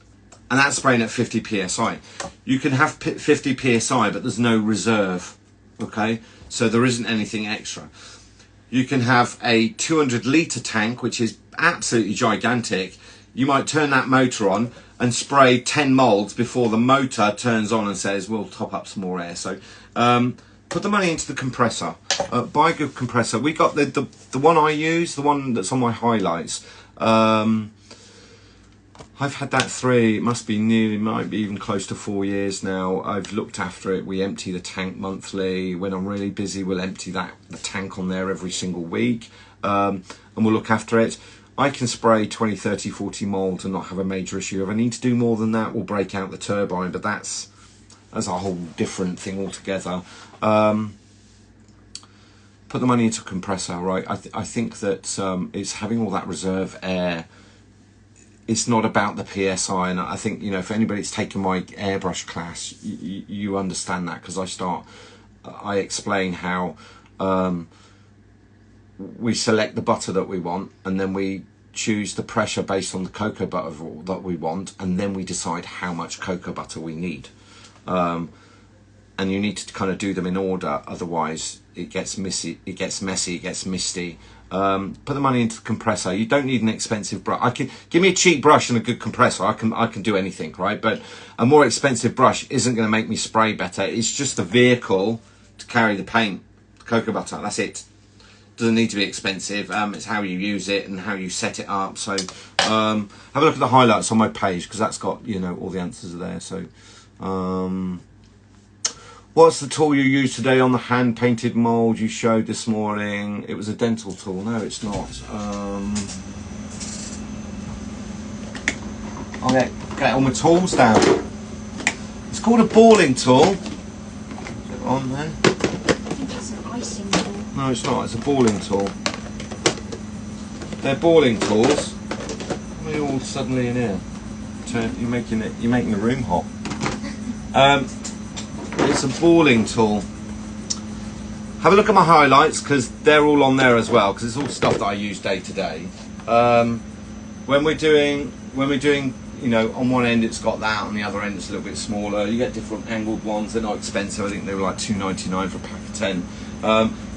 and that's spraying at 50 psi. You can have 50 psi, but there's no reserve. Okay, so there isn't anything extra. You can have a 200 litre tank, which is absolutely gigantic. You might turn that motor on and spray 10 moulds before the motor turns on and says, we'll top up some more air. So put the money into the compressor. Buy a good compressor. We got the one I use, the one that's on my highlights. I've had that might be even close to 4 years now. I've looked after it. We empty the tank monthly. When I'm really busy, we'll empty the tank on there every single week, and we'll look after it. I can spray 20, 30, 40 moulds and not have a major issue. If I need to do more than that, we'll break out the turbine, but that's a whole different thing altogether. Put the money into a compressor, right? I think that it's having all that reserve air. It's not about the PSI, and I think, you know, if anybody's taken my airbrush class, you understand that, because I explain how we select the butter that we want, and then we choose the pressure based on the cocoa butter that we want, and then we decide how much cocoa butter we need. And you need to kind of do them in order, otherwise it gets messy, it gets misty. Put the money into the compressor. You don't need an expensive brush. Give me a cheap brush and a good compressor. I can do anything, right? But a more expensive brush isn't going to make me spray better. It's just a vehicle to carry the paint, the cocoa butter. That's it. Doesn't need to be expensive. It's how you use it and how you set it up. So have a look at the highlights on my page, because that's got, you know, all the answers are there. So what's the tool you used today on the hand painted mould you showed this morning? It was a dental tool. No, it's not. I'll get all my tools down. It's called a balling tool. Is it on there? I think it's an icing tool. No, it's not. It's a balling tool. They're balling tools. Why are you all suddenly in here? You're making the room hot. It's a balling tool. Have a look at my highlights, because they're all on there as well, because it's all stuff that I use day to day. When we're doing, you know, on one end it's got that, on the other end it's a little bit smaller. You get different angled ones. They're not expensive. I think they were like $2.99 for a pack of 10.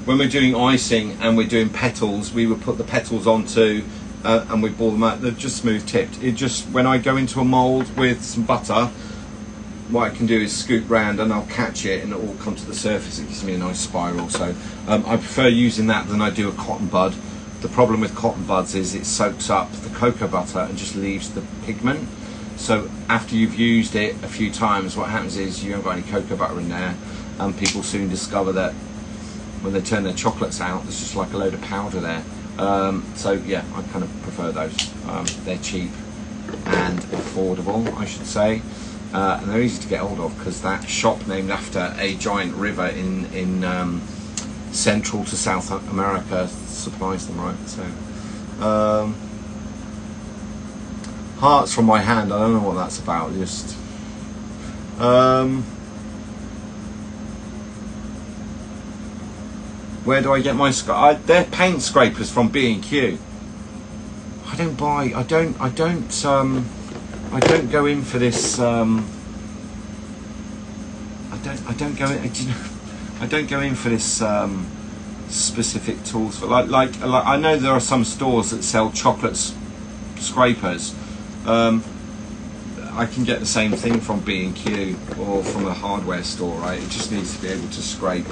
When we're doing icing and we're doing petals, we would put the petals onto and we ball them out. They're just smooth tipped. It just, when I go into a mould with some butter, what I can do is scoop round and I'll catch it and it will come to the surface. It gives me a nice spiral. So I prefer using that than I do a cotton bud. The problem with cotton buds is it soaks up the cocoa butter and just leaves the pigment. So after you've used it a few times, what happens is you haven't got any cocoa butter in there, and people soon discover that when they turn their chocolates out, there's just like a load of powder there. So yeah, I kind of prefer those. They're cheap and affordable, I should say. And they're easy to get hold of, because that shop named after a giant river in Central to South America supplies them, right? So hearts from my hand, I don't know what that's about. Just where do I get my they're paint scrapers from B&Q. I don't go in for this. I don't go in for this specific tools. For like I know there are some stores that sell chocolate scrapers. I can get the same thing from B&Q or from a hardware store, right? It just needs to be able to scrape.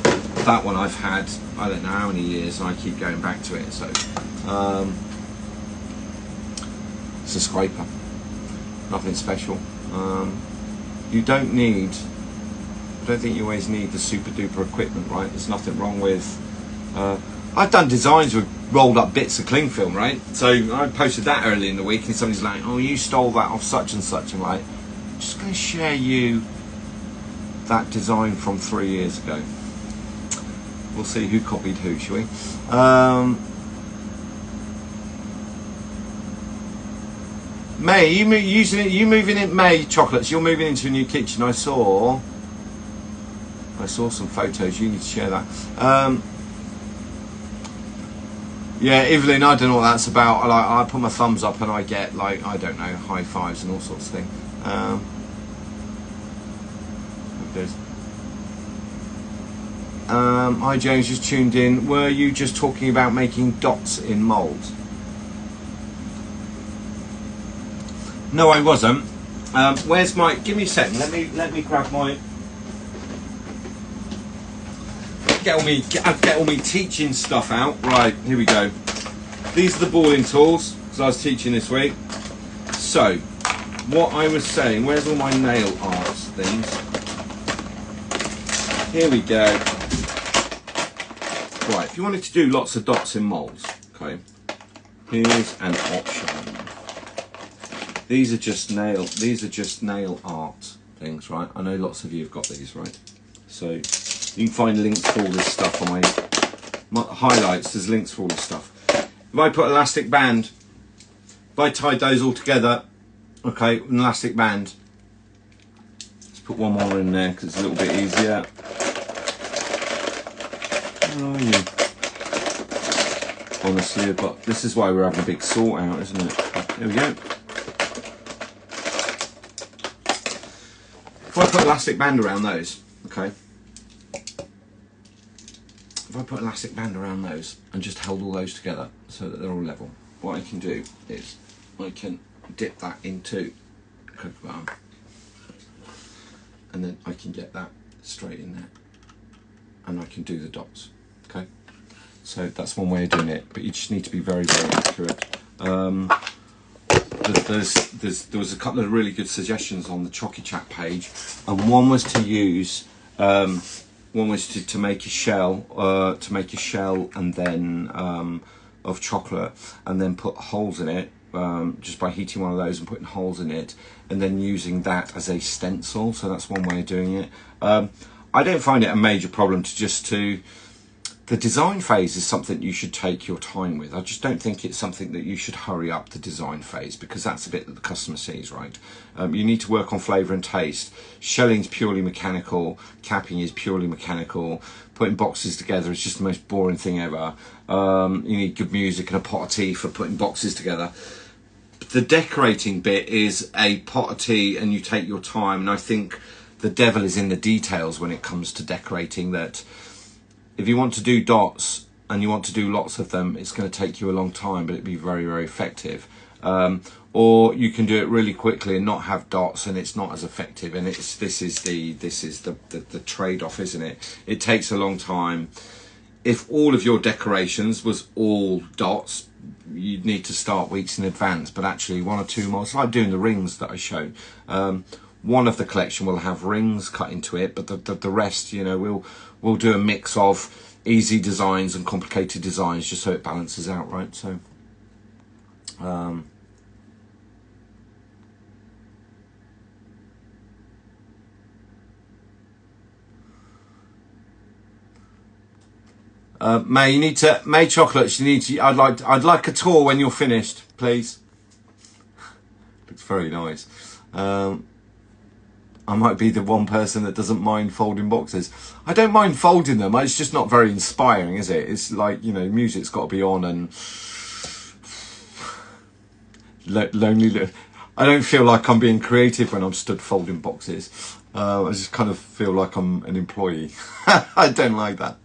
That one I've had, I don't know how many years, and I keep going back to it. So it's a scraper. Nothing special. You don't need, I don't think you always need the super duper equipment, right? There's nothing wrong with, I've done designs with rolled up bits of cling film, right? So I posted that early in the week and somebody's like, oh, you stole that off such and such. I'm like, I'm just going to share you that design from 3 years ago. We'll see who copied who, shall we? May, you moving in May chocolates, you're moving into a new kitchen. I saw some photos, you need to share that. Yeah, Evelyn, I don't know what that's about. I put my thumbs up and I get, like, I don't know, high fives and all sorts of things. Hi James, just tuned in. Were you just talking about making dots in moulds? No, I wasn't. Where's my? Give me a second. Let me grab my. Get all me teaching stuff out. Right, here we go. These are the boarding tools because I was teaching this week. So, what I was saying. Where's all my nail arts things? Here we go. Right, if you wanted to do lots of dots in moulds, okay, here's an option. These are just nail art things, right? I know lots of you have got these, right? So you can find links for all this stuff on my highlights. There's links for all this stuff. If I put elastic band, if I tied those all together, okay, with an elastic band. Let's put one more in there because it's a little bit easier. Where are you? Honestly, but this is why we're having a big sort out, isn't it? There we go. If I put elastic band around those, okay. If I put elastic band around those and just held all those together so that they're all level, what I can do is I can dip that into cocoa butter, and then I can get that straight in there, and I can do the dots. Okay, so that's one way of doing it, but you just need to be very, very accurate. There was a couple of really good suggestions on the Chocy chat page, and one was to use, one was to make a shell, and then of chocolate, and then put holes in it, just by heating one of those and putting holes in it, and then using that as a stencil. So that's one way of doing it. I don't find it a major problem to the design phase is something you should take your time with. I just don't think it's something that you should hurry up the design phase, because that's the bit that the customer sees, right? You need to work on flavour and taste. Shelling's purely mechanical, capping is purely mechanical, putting boxes together is just the most boring thing ever. You need good music and a pot of tea for putting boxes together. The decorating bit is a pot of tea, and you take your time, and I think the devil is in the details when it comes to decorating. That if you want to do dots and you want to do lots of them, it's going to take you a long time, but it'd be very, very effective. Or you can do it really quickly and not have dots, and it's not as effective. And this is the trade-off, isn't it? It takes a long time. If all of your decorations was all dots, you'd need to start weeks in advance. But actually, one or two more. It's like doing the rings that I showed. One of the collection will have rings cut into it, but the rest, you know, we'll do a mix of easy designs and complicated designs, just so it balances out, right? So, May, you need to, May chocolates, you need to, I'd like a tour when you're finished, please. Looks very nice. I might be the one person that doesn't mind folding boxes. I don't mind folding them. It's just not very inspiring, is it? It's like, you know, music's got to be on and lonely. I don't feel like I'm being creative when I'm stood folding boxes. I just kind of feel like I'm an employee. I don't like that.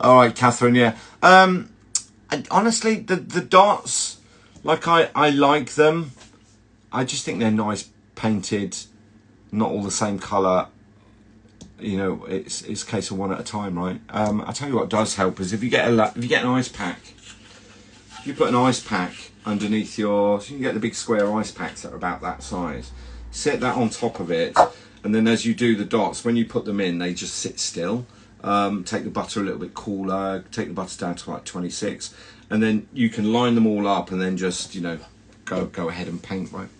All right, Catherine. Yeah. Honestly, the dots. Like I like them. I just think they're nice painted, not all the same colour. You know, it's a case of one at a time, right? I tell you what does help is if you get an ice pack. If you put an ice pack underneath so you can get the big square ice packs that are about that size. Set that on top of it, and then as you do the dots, when you put them in, they just sit still. Take the butter a little bit cooler. Take the butter down to like 26. And then you can line them all up, and then just, you know, go ahead and paint, right?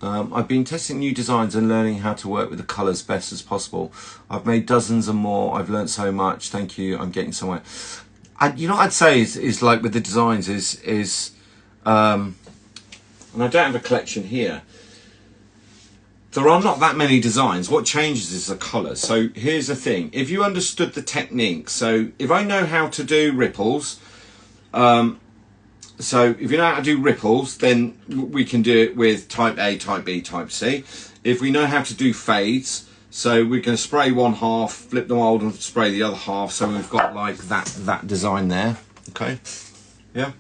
I've been testing new designs and learning how to work with the colours best as possible. I've made dozens and more. I've learned so much. Thank you. I'm getting somewhere. You know what I'd say is like with the designs is and I don't have a collection here. there are not that many designs. What changes is the colour. So here's the thing. If you understood the technique, so if I know how to do ripples, so if you know how to do ripples, then we can do it with type A, type B, type C. If we know how to do fades, so we can spray one half, flip the mold and spray the other half. So we've got like that design there. Okay. Yeah.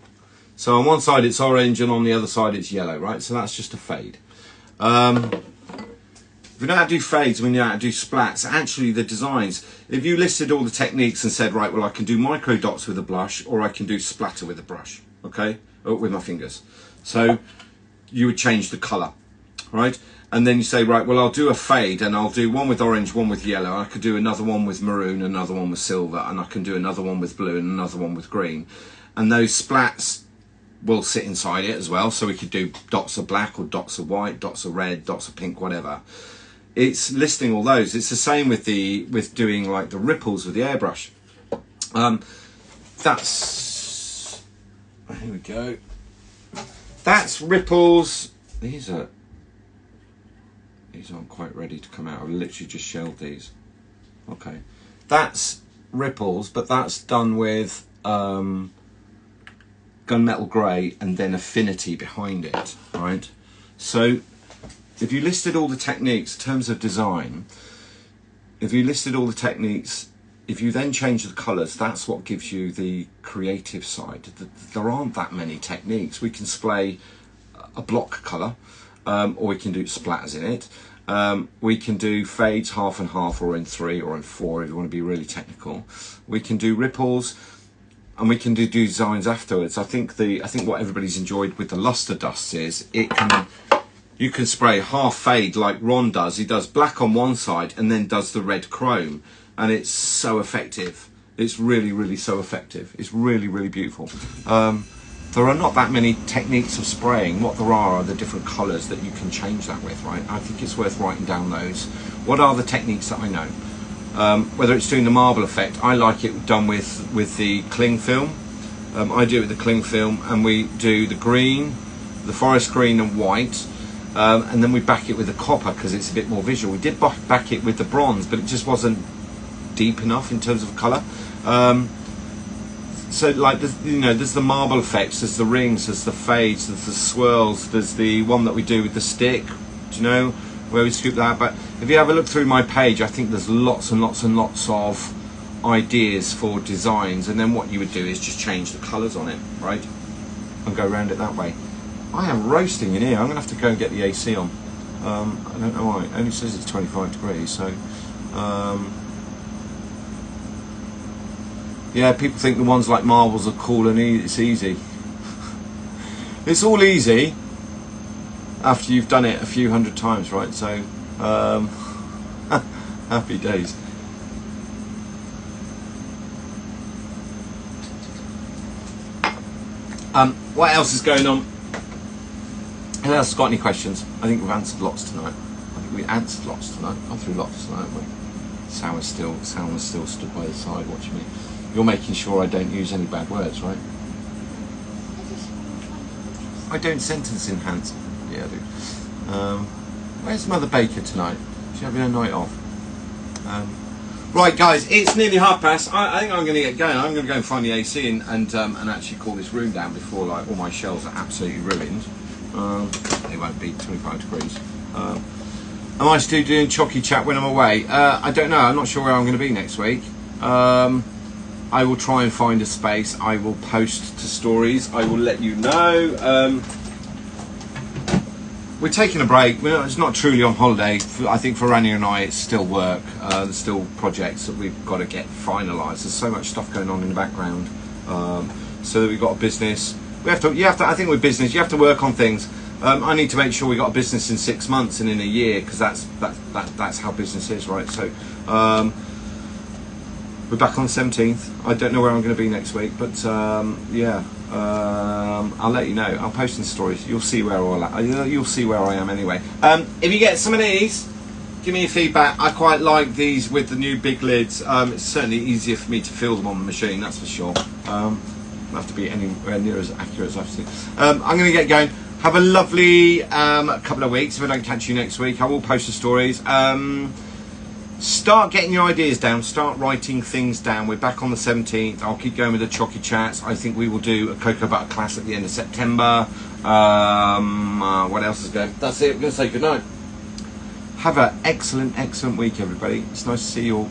So on one side it's orange and on the other side it's yellow, right? So that's just a fade. If you know how to do fades, when you know how to do splats, actually the designs, if you listed all the techniques and said, right, well, I can do micro dots with a blush or I can do splatter with a brush, okay, or with my fingers. So you would change the colour, right? And then you say, right, well, I'll do a fade and I'll do one with orange, one with yellow. I could do another one with maroon, another one with silver, and I can do another one with blue and another one with green. And those splats will sit inside it as well. So we could do dots of black or dots of white, dots of red, dots of pink, whatever. It's listing all those. It's the same with doing like the ripples with the airbrush. That's, here we go. That's ripples. These aren't quite ready to come out. I've literally just shelled these. Okay, that's ripples, but that's done with gunmetal grey and then affinity behind it, right? So if you listed all the techniques in terms of design, if you listed all the techniques, if you then change the colours, that's what gives you the creative side. There aren't that many techniques. We can splay a block colour, or we can do splatters in it. We can do fades half and half, or in 3 or in 4 if you want to be really technical. We can do ripples, and we can do designs afterwards. I think what everybody's enjoyed with the luster dusts is you can spray half fade like Ron does. He does black on one side and then does the red chrome, and it's so effective. It's really, really so effective. It's really, really beautiful. There are not that many techniques of spraying. What there are the different colours that you can change that with, right? I think it's worth writing down those. What are the techniques that I know? Whether it's doing the marble effect, I like it done with the cling film. I do it with the cling film, and we do the green, the forest green and white, and then we back it with the copper because it's a bit more visual. We did back it with the bronze, but it just wasn't deep enough in terms of colour. So like there's the marble effects, there's the rings, there's the fades, there's the swirls, there's the one that we do with the stick, do you know, where we scoop that. But if you have a look through my page, I think there's lots and lots and lots of ideas for designs, and then what you would do is just change the colours on it, right, and go around it that way. I am roasting in here. I'm gonna have to go and get the AC on. I don't know why. It only says it's 25 degrees, so yeah, people think the ones like marbles are cool and it's easy. It's all easy after you've done it a few hundred times, right? So happy days. What else is going on? Who else has got any questions? I think we've answered lots tonight. Gone through lots tonight, haven't we? Sam was still stood by the side watching me. You're making sure I don't use any bad words, right? I don't sentence enhance. Yeah, I do. Where's Mother Baker tonight? She's having a night off. Right, guys, it's nearly past. I think I'm going to get going. I'm going to go and find the AC and actually cool this room down before like all my shelves are absolutely ruined. It won't be 25 degrees. Am I still doing Chocy chat when I'm away? I don't know. I'm not sure where I'm going to be next week. I will try and find a space. I will post to stories. I will let you know. We're taking a break. It's not truly on holiday. I think for Rania and I, it's still work. There's still projects that we've got to get finalised. There's so much stuff going on in the background. So that we've got a business. I think with business, you have to work on things. I need to make sure we got a business in 6 months and in a year, because that's how business is, right? So we're back on the 17th. I don't know where I'm going to be next week, but yeah, I'll let you know. I'll post in stories. You'll see where you'll see where I am anyway. If you get some of these, give me your feedback. I quite like these with the new big lids. It's certainly easier for me to fill them on the machine, that's for sure. Don't have to be anywhere near as accurate as I've seen. I'm going to get going. Have a lovely couple of weeks. If I don't catch you next week, I will post the stories. Start getting your ideas down. Start writing things down. We're back on the 17th. I'll keep going with the Chocy chats. I think we will do a cocoa butter class at the end of September. What else is going? That's it. We're going to say goodnight. Have an excellent, excellent week, everybody. It's nice to see you all.